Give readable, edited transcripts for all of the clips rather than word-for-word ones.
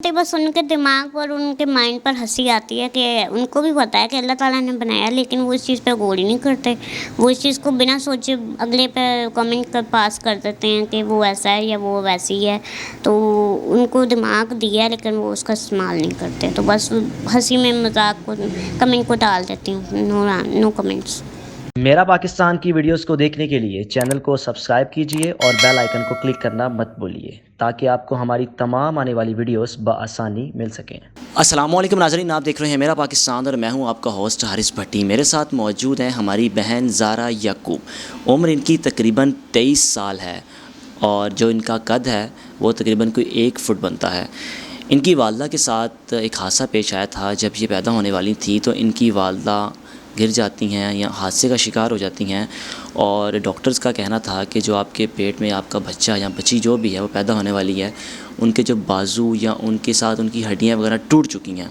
तो बस उनके दिमाग पर, उनके माइंड पर हंसी आती है कि उनको भी पता है कि अल्लाह ताला ने बनाया, लेकिन वो इस चीज़ पे गौर ही नहीं करते। वो इस चीज़ को बिना सोचे अगले पे कमेंट कर पास कर देते हैं कि वो ऐसा है या वो वैसी है। तो उनको दिमाग दिया है लेकिन वो उसका इस्तेमाल नहीं करते, तो बस हंसी में मजाक को कमेंट को डाल देती हूँ। No comments. मेरा पाकिस्तान की वीडियोस को देखने के लिए चैनल को सब्सक्राइब कीजिए और बेल आइकन को क्लिक करना मत भूलिए ताकि आपको हमारी तमाम आने वाली वीडियोस बआसानी मिल सकें। अस्सलाम वालेकुम नाज़रीन, आप देख रहे हैं मेरा पाकिस्तान और मैं हूं आपका होस्ट हारिस भट्टी। मेरे साथ मौजूद हैं हमारी बहन ज़ारा याकूब। उम्र इनकी तकरीबन 23 साल है और जो इनका कद है वो तकरीबन कोई 1 फुट बनता है। इनकी वालदा के साथ एक हादसा पेश आया था। जब ये पैदा होने वाली थी तो इनकी वालदा गिर जाती हैं या हादसे का शिकार हो जाती हैं और डॉक्टर्स का कहना था कि जो आपके पेट में आपका बच्चा या बच्ची जो भी है वो पैदा होने वाली है, उनके जो बाजू या उनके साथ उनकी हड्डियां वगैरह टूट चुकी हैं।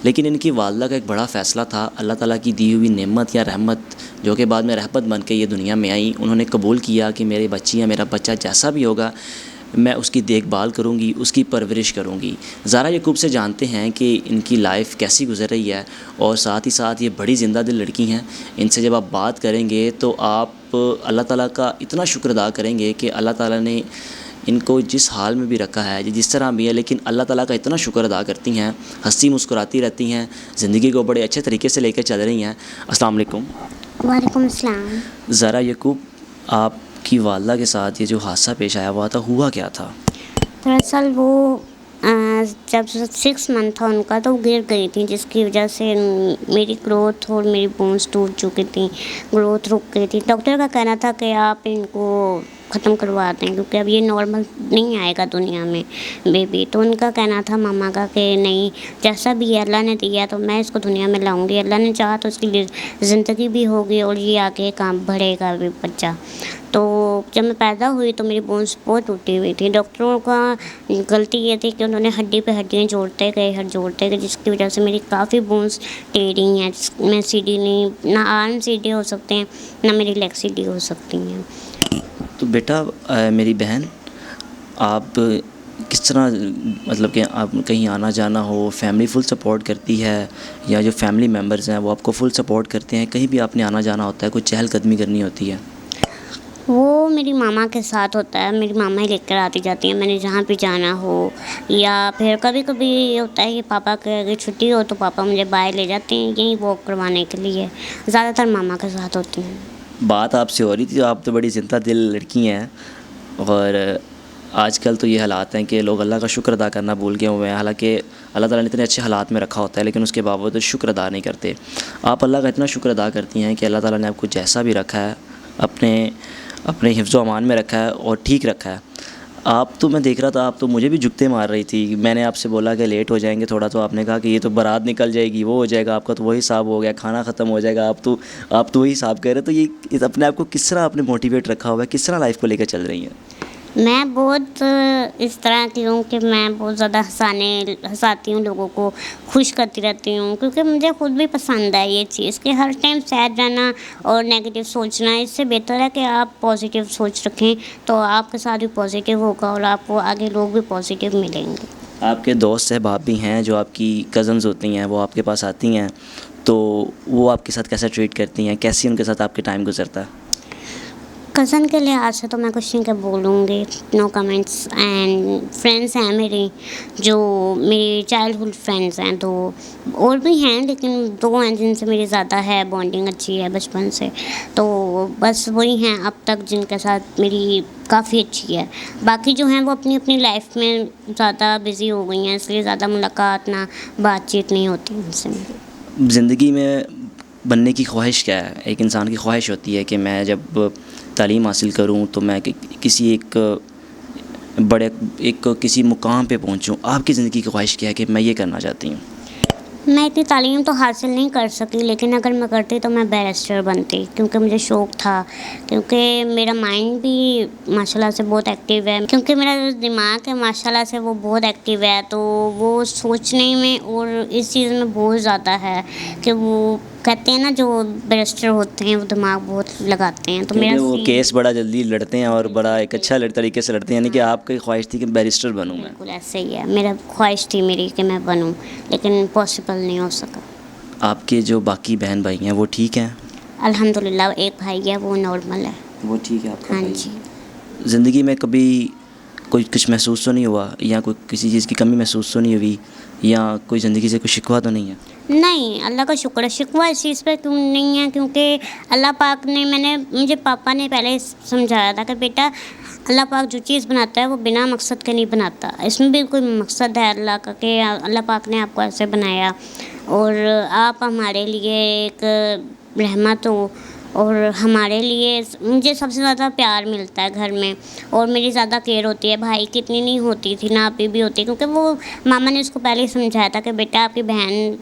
लेकिन इनकी वालदा का एक बड़ा फ़ैसला था, अल्लाह ताला की दी हुई नेमत या रहमत जो कि बाद में रहमत बन के ये दुनिया में आई। उन्होंने कबूल किया कि मेरी बच्ची या मेरा बच्चा जैसा भी होगा मैं उसकी देखभाल करूंगी, उसकी परवरिश करूंगी। ज़ारा याकूब से जानते हैं कि इनकी लाइफ कैसी गुजर रही है और साथ ही साथ ये बड़ी ज़िंदा दिल लड़की हैं। इनसे जब आप बात करेंगे तो आप अल्लाह ताला का इतना शुक्र अदा करेंगे कि अल्लाह ताला ने इनको जिस हाल में भी रखा है, जिस तरह भी है, लेकिन अल्लाह ताला का इतना शुक्र अदा करती हैं, हंसी मुस्कुराती रहती हैं, ज़िंदगी को बड़े अच्छे तरीके से लेकर चल रही हैं। अस्सलाम वालेकुम। वालेकुम अस्सलाम। ज़ारा याकूब, आपकी वालदा के साथ ये जो हादसा पेश आया हुआ था, हुआ क्या था? दरअसल वो जब 6 मंथ था उनका तो वो गिर गई थी, जिसकी वजह से मेरी ग्रोथ और मेरी बोन्स टूट चुकी थी, ग्रोथ रुक गई थी। डॉक्टर का कहना था कि आप इनको ख़त्म करवा दें क्योंकि अब ये नॉर्मल नहीं आएगा दुनिया में बेबी। तो उनका कहना था मामा का कि नहीं, जैसा भी अल्लाह ने दिया तो मैं इसको दुनिया में लाऊंगी, अल्लाह ने चाहा तो उसकी ज़िंदगी भी होगी और ये आगे काम बढ़ेगा भी बच्चा। तो जब मैं पैदा हुई तो मेरी बोन्स बहुत टूटी हुई थी। डॉक्टरों का गलती ये थी कि उन्होंने हड्डी पे हड्डियाँ जोड़ते गए, जिसकी वजह से मेरी काफ़ी बोन्स टेढ़ी हैं, मैं सीधी नहीं, ना आर्म सीधे हो सकते हैं ना मेरी लेग सीधी हो सकती हैं। तो बेटा मेरी बहन, आप किस तरह, मतलब कि आप कहीं आना जाना हो, फैमिली फुल सपोर्ट करती है या जो फैमिली मेम्बर्स हैं वो आपको फुल सपोर्ट करते हैं? कहीं भी आपने आना जाना होता है, कोई चहलकदमी करनी होती है? वो मेरी मामा के साथ होता है, मेरी मामा ही लेकर आती जाती हैं मैंने जहाँ भी जाना हो। या फिर कभी कभी ये होता है कि पापा के अगर छुट्टी हो तो पापा मुझे बाहर ले जाते हैं यहीं वॉक करवाने के लिए। ज़्यादातर मामा के साथ होती हैं। बात आपसे हो रही थी, आप तो बड़ी ज़िंदा दिल लड़की हैं और आजकल तो ये हालात हैं कि लोग अल्लाह का शुक्र अदा करना भूल गए हुए हैं। हालांकि अल्लाह ताला ने इतने अच्छे हालात में रखा होता है लेकिन उसके बावजूद शुक्र अदा नहीं करते। आप अल्लाह का इतना शुक्र अदा करती हैं कि अल्लाह ताला ने आपको जैसा भी रखा है अपने हिफ्ज़ व अमान में रखा है और ठीक रखा है। आप तो, मैं देख रहा था, आप तो मुझे भी जुगते मार रही थी। मैंने आपसे बोला कि लेट हो जाएंगे थोड़ा, तो आपने कहा कि ये तो बारात निकल जाएगी, वो हो जाएगा, आपका तो वही हिसाब हो गया, खाना ख़त्म हो जाएगा, आप तो वही हिसाब कह रहे। तो ये अपने आप को किस तरह आपने मोटिवेट रखा हुआ है, किस तरह लाइफ को लेकर चल रही हैं? मैं बहुत इस तरह की हूँ कि मैं बहुत ज़्यादा हंसाती हूँ, लोगों को खुश करती रहती हूँ क्योंकि मुझे खुद भी पसंद है ये चीज़ कि हर टाइम सैड रहना और नेगेटिव सोचना। इससे बेहतर है कि आप पॉजिटिव सोच रखें तो आपके साथ भी पॉजिटिव होगा और आपको आगे लोग भी पॉजिटिव मिलेंगे। आपके दोस्त सहबाब भी हैं जो आपकी कज़न्स होती हैं, वो आपके पास आती हैं, तो वो आपके साथ कैसा ट्रीट करती हैं, कैसी उनके साथ आपके टाइम गुजरता है? कज़न के लिहाज से तो मैं कुछ नहीं बोलूँगी, नो कमेंट्स। एंड फ्रेंड्स हैं मेरी, जो मेरी चाइल्डहुड फ्रेंड्स हैं, तो और भी हैं लेकिन 2 हैं जिनसे मेरी ज़्यादा है बॉन्डिंग अच्छी है बचपन से। तो बस वही हैं अब तक जिनके साथ मेरी काफ़ी अच्छी है। बाकी जो हैं वो अपनी अपनी लाइफ में ज़्यादा बिज़ी हो गई हैं, इसलिए ज़्यादा मुलाकात ना बातचीत नहीं होती उनसे मेरी। ज़िंदगी में बनने की ख्वाहिश क्या है? एक इंसान की ख्वाहिश होती है कि मैं जब तालीम हासिल करूं तो मैं किसी किसी मुकाम पे पहुंचूं। आपकी ज़िंदगी की ख्वाहिश क्या है कि मैं ये करना चाहती हूं? मैं इतनी तालीम तो हासिल नहीं कर सकी लेकिन अगर मैं करती तो मैं बैरिस्टर बनती क्योंकि मुझे शौक़ था, क्योंकि मेरा माइंड भी माशाल्लाह से बहुत एक्टिव है, क्योंकि मेरा जो दिमाग है माशाल्लाह से वो बहुत एक्टिव है। तो वो सोचने में और इस चीज़ में बहुत ज़्यादा है कि वो कहते हैं ना जो बैरिस्टर होते हैं वो दिमाग बहुत लगाते हैं, तो मेरा क्योंकि वो scene केस बड़ा जल्दी लड़ते हैं और बड़ा एक अच्छा तरीके से लड़ते हैं, यानी कि आपकी ख्वाहिश थी कि बैरिस्टर बनूँ मैं। बिल्कुल ऐसे ही है, मेरा ख्वाहिश थी मेरी कि मैं बनूं, लेकिन पॉसिबल नहीं हो सका। आपके जो बाकी बहन भाई हैं वो ठीक हैं? अल्हम्दुलिल्लाह एक भाई है वो नॉर्मल है। वो ठीक है आपका हाँ भाई? जी। ज़िंदगी में कभी कोई कुछ महसूस तो नहीं हुआ, या कोई किसी चीज़ की कमी महसूस तो नहीं हुई, या कोई ज़िंदगी से कोई शिकवा तो नहीं है? नहीं, अल्लाह का शुक्र है। शिकवा इस चीज़ पे क्यों नहीं है, क्योंकि अल्लाह पाक ने मुझे पापा ने पहले समझाया था कि बेटा अल्लाह पाक जो चीज़ बनाता है वो बिना मकसद के नहीं बनाता। इसमें भी कोई मकसद है अल्लाह का कि अल्लाह पाक ने आपको ऐसे बनाया और आप हमारे लिए एक रहमत हो, और हमारे लिए मुझे सबसे ज़्यादा प्यार मिलता है घर में, और मेरी ज़्यादा केयर होती है। भाई की इतनी नहीं होती थी, ना अभी भी होती है, क्योंकि वो मामा ने उसको पहले ही समझाया था कि बेटा आपकी बहन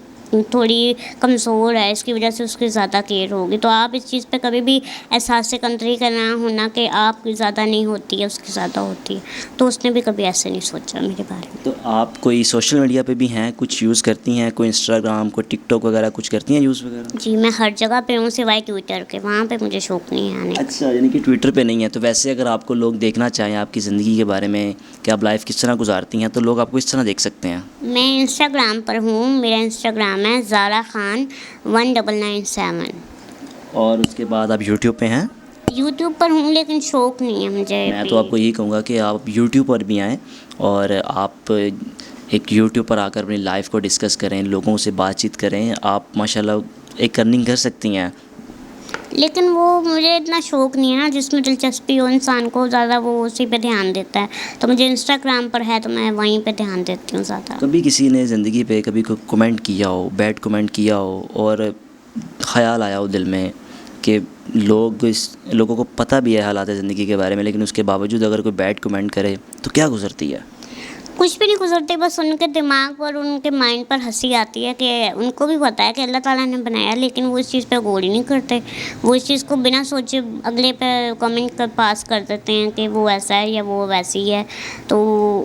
थोड़ी कमज़ोर है, इसकी वजह से उसकी ज़्यादा केयर होगी। तो आप इस चीज़ पे कभी भी एहसास कमतरी का ना होना कि आपकी ज़्यादा नहीं होती है, उसकी ज़्यादा होती है। तो उसने भी कभी ऐसे नहीं सोचा मेरे बारे में। तो आप कोई सोशल मीडिया पे भी हैं, कुछ यूज़ करती हैं, कोई इंस्टाग्राम, कोई टिकटॉक वगैरह कुछ करती हैं यूज़ वगैरह? जी, मैं हर जगह पे हूँ सिवाय ट्विटर के, वहाँ पे मुझे शौक़ नहीं है आने का। अच्छा, यानी कि ट्विटर पे नहीं है। तो वैसे अगर आपको लोग देखना चाहें आपकी ज़िंदगी के बारे में कि आप लाइफ किस तरह गुजारती हैं, तो लोग आपको इस तरह देख सकते हैं? मैं इंस्टाग्राम पर हूँ, मेरा इंस्टाग्राम है ज़ारा खान 1997। और उसके बाद आप यूट्यूब पे हैं? यूट्यूब पर हूँ लेकिन शौक़ नहीं है मुझे मैं अभी। तो आपको यही कहूँगा कि आप यूट्यूब पर भी आएँ और आप एक यूट्यूब पर आकर अपनी लाइफ को डिस्कस करें, लोगों से बातचीत करें। आप माशाल्लाह एक अर्निंग कर सकती हैं। लेकिन वो मुझे इतना शौक़ नहीं है ना, जिसमें दिलचस्पी हो इंसान को ज़्यादा वो उसी पे ध्यान देता है। तो मुझे इंस्टाग्राम पर है तो मैं वहीं पे ध्यान देती हूँ ज़्यादा। कभी किसी ने ज़िंदगी पे कभी कोई कमेंट किया हो, बैड कमेंट किया हो, और ख़याल आया हो दिल में कि लोगों को पता भी है हालात ज़िंदगी के बारे में, लेकिन उसके बावजूद अगर कोई बैड कमेंट करे तो क्या गुजरती है? कुछ भी नहीं गुजरते, बस उनके दिमाग पर, उनके माइंड पर हंसी आती है कि उनको भी पता है कि अल्लाह ताला ने बनाया, लेकिन वो इस चीज़ पे गौर ही नहीं करते। वो इस चीज़ को बिना सोचे अगले पे कमेंट कर पास कर देते हैं कि वो ऐसा है या वो वैसी है। तो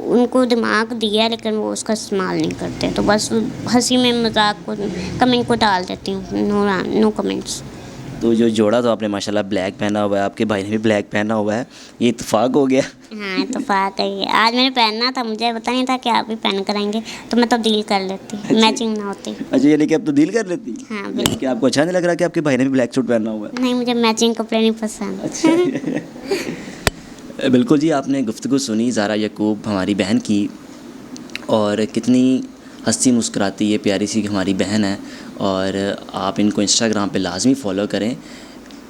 उनको दिमाग दिया है लेकिन वो उसका इस्तेमाल नहीं करते, तो बस हंसी में मजाक को कमेंट को डाल देती हूँ, नो कमेंट्स। तो जो जोड़ा तो आपने माशाल्लाह ब्लैक पहना हुआ है, आपके भाई ने भी ब्लैक पहना हुआ है, ये इत्तेफाक हो गया? हाँ, इत्तेफाक है ये। आज मैंने पहनना था, मुझे पता नहीं था कि आप भी पहन कर आएंगे, तो मैं तब्दील कर लेती, मैचिंग ना होती। अच्छा, यानी कि आप तो डील कर लेती? हाँ, यानी बिल्कुल। कि आपको अच्छा नहीं लग रहा कि आपके भाई ने भी ब्लैक सूट पहना हुआ है? नहीं, मुझे मैचिंग कपड़े नहीं पसंद। अच्छा। बिल्कुल जी, आपने गुफ्तगू सुनी ज़ारा यकूब हमारी बहन की, और कितनी हंसी मुस्कुराती ये प्यारी सी हमारी बहन है। और आप इनको इंस्टाग्राम पे लाजमी फ़ॉलो करें।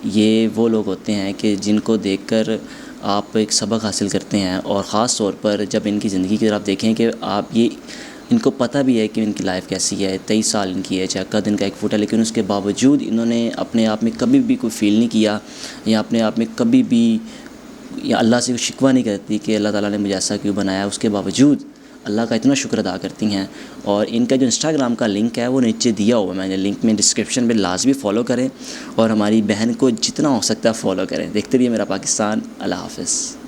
ये वो लोग होते हैं कि जिनको देखकर आप एक सबक हासिल करते हैं, और ख़ास तौर पर जब इनकी ज़िंदगी की तरफ देखें कि आप ये इनको पता भी है कि इनकी लाइफ कैसी है। 23 साल इनकी एज है, कद इनका 1 फुट है, लेकिन उसके बावजूद इन्होंने अपने आप में कभी भी कोई फ़ील नहीं किया, या अपने आप में कभी भी या अल्लाह से शिकवा नहीं करती कि अल्लाह ताला ने मुझे ऐसा क्यों बनाया। उसके बावजूद अल्लाह का इतना शुक्र अदा करती हैं। और इनका जो इंस्टाग्राम का लिंक है वो नीचे दिया हुआ है, मैंने लिंक में डिस्क्रिप्शन में, लाजमी फ़ॉलो करें और हमारी बहन को जितना हो सकता है फ़ॉलो करें। देखते रहिए मेरा पाकिस्तान। अल्लाह हाफ़िज़।